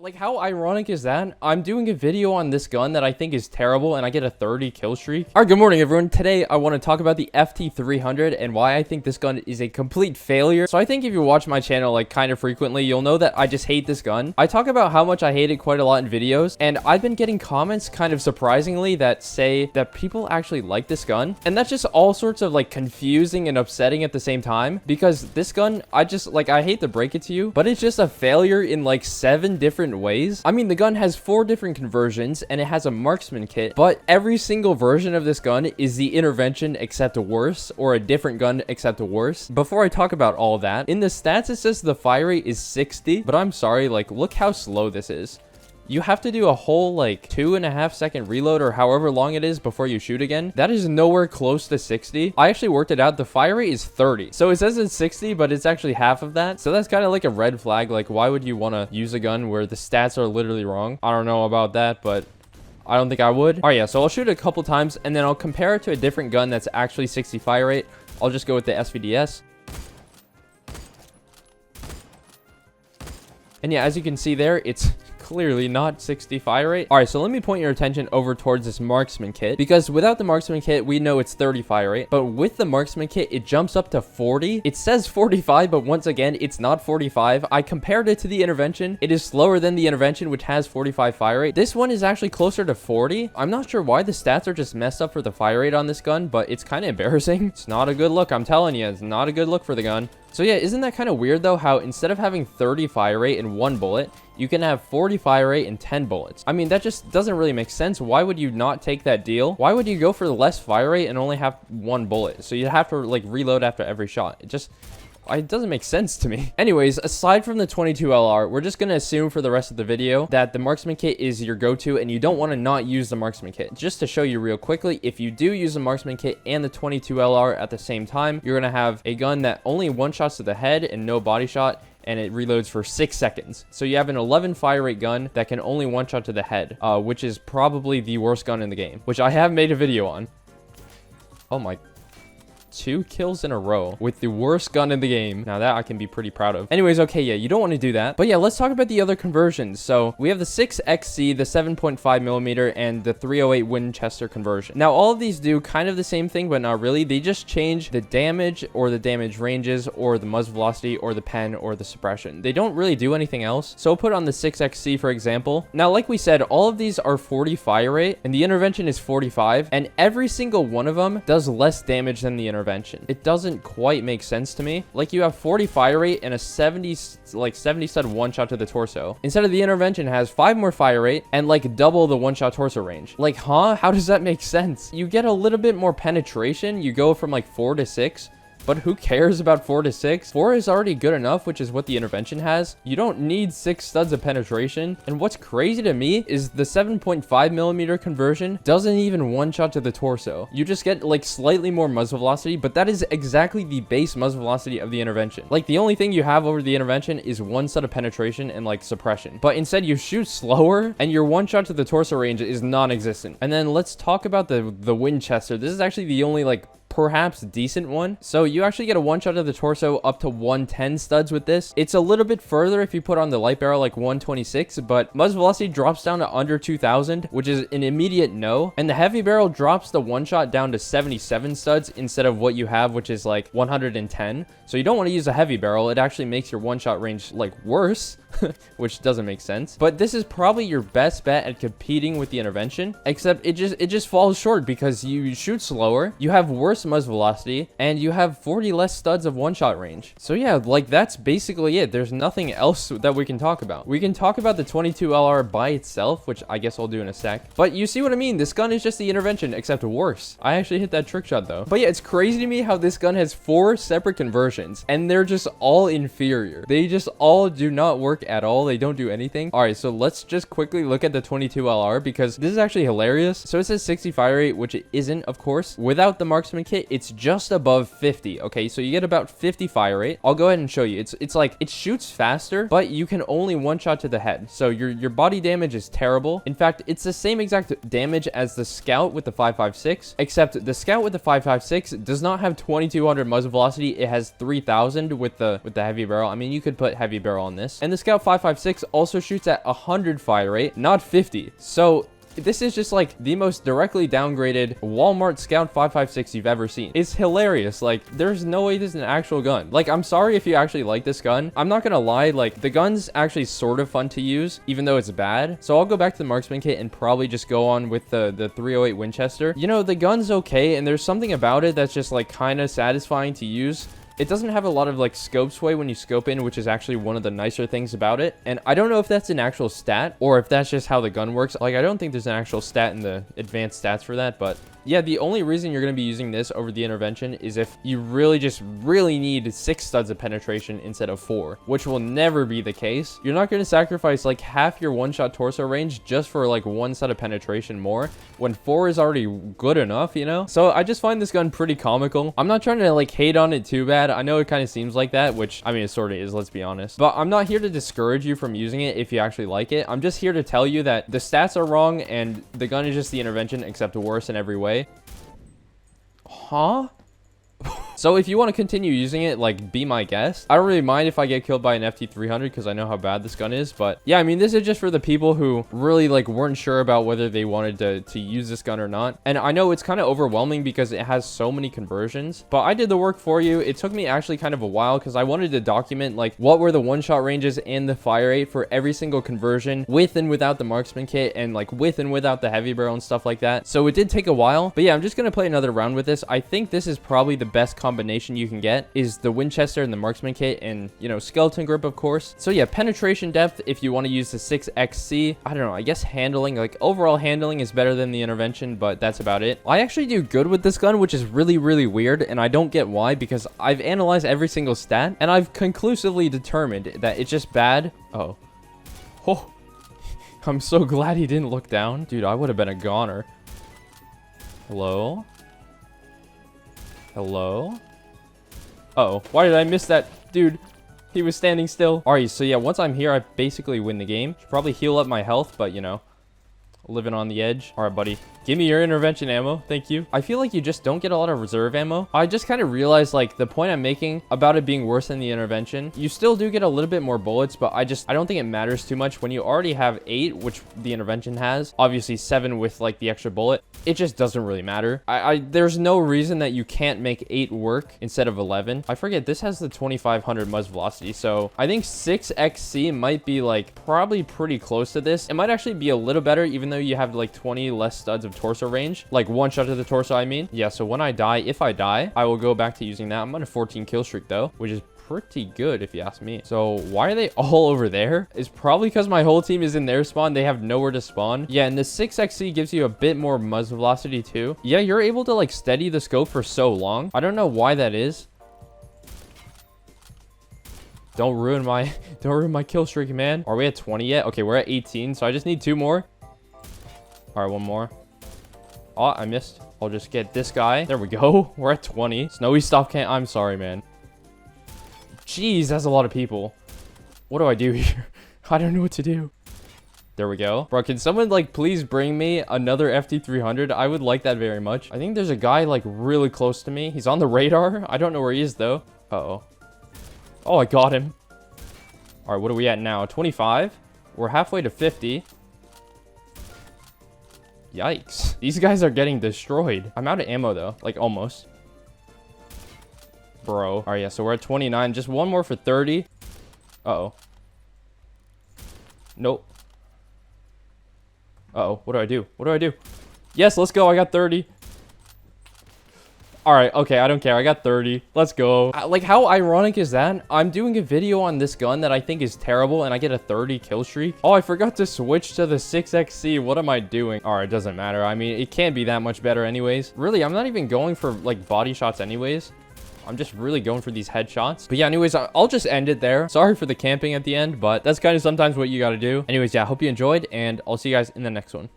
Like, how ironic is that? I'm doing a video on this gun that I think is terrible, and I get a 30 kill streak. All right, good morning, everyone. Today, I want to talk about the FT300 and why I think this gun is a complete failure. So I think if you watch my channel, like, kind of frequently, you'll know that I just hate this gun. I talk about how much I hate it quite a lot in videos, and I've been getting comments, kind of surprisingly, that say that people actually like this gun. And that's just all sorts of, like, confusing and upsetting at the same time, because this gun, I hate to break it to you, but it's just a failure in, like, 7 different ways. I mean, the gun has 4 different conversions and it has a marksman kit, but every single version of this gun is the intervention except worse, or a different gun except worse. Before I talk about all that, in the stats it says the fire rate is 60, but I'm sorry, like, look how slow this is. You have to do a whole, like, 2.5 second reload or however long it is before you shoot again. That is nowhere close to 60. I actually worked it out. The fire rate is 30. So it says it's 60, but it's actually half of that. So that's kind of like a red flag. Like, why would you want to use a gun where the stats are literally wrong? I don't know about that, but I don't think I would. All right, yeah, so I'll shoot it a couple times, and then I'll compare it to a different gun that's actually 60 fire rate. I'll just go with the SVDS. And yeah, as you can see there, it's clearly not 60 fire rate. All right, so let me point your attention over towards this marksman kit, because without the marksman kit, we know it's 30 fire rate, but with the marksman kit, it jumps up to 40. It says 45, but once again, it's not 45. I compared it to the intervention. It is slower than the intervention, which has 45 fire rate. This one is actually closer to 40. I'm not sure why the stats are just messed up for the fire rate on this gun, but it's kind of embarrassing. It's not a good look. I'm telling you, it's not a good look for the gun. So yeah, isn't that kind of weird though, how instead of having 30 fire rate in 1 bullet, you can have 40 fire rate in 10 bullets? I mean, that just doesn't really make sense. Why would you not take that deal? Why would you go for the less fire rate and only have 1 bullet? So you'd have to, like, reload after every shot. It doesn't make sense to me. Anyways, aside from the 22 LR, we're just going to assume for the rest of the video that the marksman kit is your go-to and you don't want to not use the marksman kit. Just to show you real quickly, if you do use the marksman kit and the 22 LR at the same time, you're going to have a gun that only one-shots to the head and no body shot, and it reloads for 6 seconds. So you have an 11 fire rate gun that can only one-shot to the head, which is probably the worst gun in the game, which I have made a video on. Oh my... 2 kills in a row with the worst gun in the game. Now that I can be pretty proud of. Anyways, okay, yeah, you don't want to do that. But yeah, let's talk about the other conversions. So we have the 6XC, the 7.5mm, and the 308 Winchester conversion. Now, all of these do kind of the same thing, but not really. They just change the damage or the damage ranges or the muzzle velocity or the pen or the suppression. They don't really do anything else. So I'll put on the 6XC, for example. Now, like we said, all of these are 40 fire rate and the intervention is 45, and every single one of them does less damage than the intervention. It doesn't quite make sense to me. Like, you have 40 fire rate and a 70 stud one shot to the torso, instead of the intervention has 5 more fire rate and like double the one shot torso range. Like, huh? How does that make sense? You get a little bit more penetration. You go from like 4 to 6. But who cares about 4 to 6? 4 is already good enough, which is what the intervention has. You don't need 6 studs of penetration. And what's crazy to me is the 7.5mm conversion doesn't even one-shot to the torso. You just get, like, slightly more muzzle velocity, but that is exactly the base muzzle velocity of the intervention. Like, the only thing you have over the intervention is 1 stud of penetration and, like, suppression. But instead, you shoot slower, and your one-shot to the torso range is non-existent. And then let's talk about the Winchester. This is actually the only, like, perhaps decent one. So you actually get a one shot of the torso up to 110 studs with this. It's a little bit further if you put on the light barrel, like 126, but muzzle velocity drops down to under 2000, which is an immediate no. And the heavy barrel drops the one shot down to 77 studs instead of what you have, which is like 110. So you don't want to use a heavy barrel. It actually makes your one shot range like worse, which doesn't make sense. But this is probably your best bet at competing with the intervention, except it just falls short because you shoot slower, you have worse muzzle velocity, and you have 40 less studs of one-shot range. So yeah, like, that's basically it. There's nothing else that we can talk about. We can talk about the 22 LR by itself, which I guess I'll do in a sec. But you see what I mean? This gun is just the intervention, except worse. I actually hit that trick shot though. But yeah, it's crazy to me how this gun has 4 separate conversions, and they're just all inferior. They just all do not work at all. They don't do anything. All right, so let's just quickly look at the 22 LR because this is actually hilarious. So it says 60 fire rate, which it isn't, of course. Without the marksman kit, it's just above 50. Okay, so you get about 50 fire rate. I'll go ahead and show you. It's like, it shoots faster, but you can only one shot to the head. So your body damage is terrible. In fact, it's the same exact damage as the Scout with the 5.56, except the Scout with the 5.56 does not have 2200 muzzle velocity. It has 3000 with the heavy barrel. I mean, you could put heavy barrel on this, and the Scout Scout 556 also shoots at 100 fire rate, not 50. So this is just like the most directly downgraded Walmart Scout 556 you've ever seen. It's hilarious. Like, there's no way this is an actual gun. Like, I'm sorry if you actually like this gun. I'm not gonna lie, like, the gun's actually sort of fun to use, even though it's bad. So I'll go back to the marksman kit and probably just go on with the 308 Winchester. You know, the gun's okay, and there's something about it that's just like kind of satisfying to use. It doesn't have a lot of like scope sway when you scope in, which is actually one of the nicer things about it. And I don't know if that's an actual stat or if that's just how the gun works. Like, I don't think there's an actual stat in the advanced stats for that, but yeah, the only reason you're going to be using this over the intervention is if you really need 6 studs of penetration instead of 4, which will never be the case. You're not going to sacrifice like half your one-shot torso range just for like 1 stud of penetration more when 4 is already good enough, you know? So I just find this gun pretty comical. I'm not trying to like hate on it too bad. I know it kind of seems like that, which I mean, it sort of is, let's be honest. But I'm not here to discourage you from using it if you actually like it. I'm just here to tell you that the stats are wrong and the gun is just the intervention, except worse in every way. Huh? So if you want to continue using it, like, be my guest. I don't really mind if I get killed by an FT300 because I know how bad this gun is. But yeah, I mean, this is just for the people who really like weren't sure about whether they wanted to use this gun or not. And I know it's kind of overwhelming because it has so many conversions, but I did the work for you. It took me actually kind of a while because I wanted to document like what were the one-shot ranges and the fire rate for every single conversion with and without the marksman kit and like with and without the heavy barrel and stuff like that. So it did take a while, but yeah, I'm just going to play another round with this. I think this is probably the best combination you can get is the Winchester and the marksman kit and, you know, skeleton grip, of course. So yeah, penetration depth, if you want to use the 6XC, I don't know, I guess handling, like overall handling is better than the intervention, but that's about it. I actually do good with this gun, which is really weird, and I don't get why, because I've analyzed every single stat and I've conclusively determined that it's just bad. Oh, I'm so glad he didn't look down. Dude, I would have been a goner. Hello? Uh-oh, why did I miss that? Dude, he was standing still. All right, so yeah, once I'm here, I basically win the game. Should probably heal up my health, but you know, living on the edge. All right, buddy. Give me your intervention ammo. Thank you. I feel like you just don't get a lot of reserve ammo. I just kind of realized like the point I'm making about it being worse than the intervention. You still do get a little bit more bullets, but I don't think it matters too much when you already have 8, which the intervention has. Obviously 7 with like the extra bullet. It just doesn't really matter. There's no reason that you can't make 8 work instead of 11. I forget, this has the 2500 muzzle velocity, so I think 6XC might be like probably pretty close to this. It might actually be a little better, even though you have like 20 less studs of torso range, like 1 shot to the torso, I mean. Yeah, so when I die, if I die, I will go back to using that. I'm on a 14 kill streak though, which is pretty good if you ask me. So why are they all over there? It's probably because my whole team is in their spawn. They have nowhere to spawn. Yeah, and the 6XC gives you a bit more muzzle velocity too. Yeah, you're able to like steady the scope for so long. I don't know why that is. Don't ruin my kill streak, man. Are we at 20 yet? Okay, we're at 18, so I just need 2 more. All right, 1 more. Oh, I missed. I'll just get this guy. There we go. We're at 20. Snowy, stop can't. I'm sorry, man. Jeez, that's a lot of people. What do I do here? I don't know what to do. There we go. Bro, can someone like please bring me another FT300? I would like that very much. I think there's a guy like really close to me. He's on the radar. I don't know where he is though. Uh-oh. Oh, I got him. All right, what are we at now? 25? We're halfway to 50. Yikes. These guys are getting destroyed. I'm out of ammo though. Like almost. Bro. All right, yeah, so we're at 29. Just 1 more for 30. Uh-oh. Nope. Uh-oh. What do I do? What do I do? Yes, let's go. I got 30. All right, okay, I don't care. I got 30. Let's go. Like, how ironic is that? I'm doing a video on this gun that I think is terrible, and I get a 30 kill streak. Oh, I forgot to switch to the 6XC. What am I doing? All right, it doesn't matter. I mean, it can't be that much better anyways. Really, I'm not even going for, like, body shots anyways. I'm just really going for these headshots. But yeah, anyways, I'll just end it there. Sorry for the camping at the end, but that's kind of sometimes what you got to do. Anyways, yeah, I hope you enjoyed, and I'll see you guys in the next one.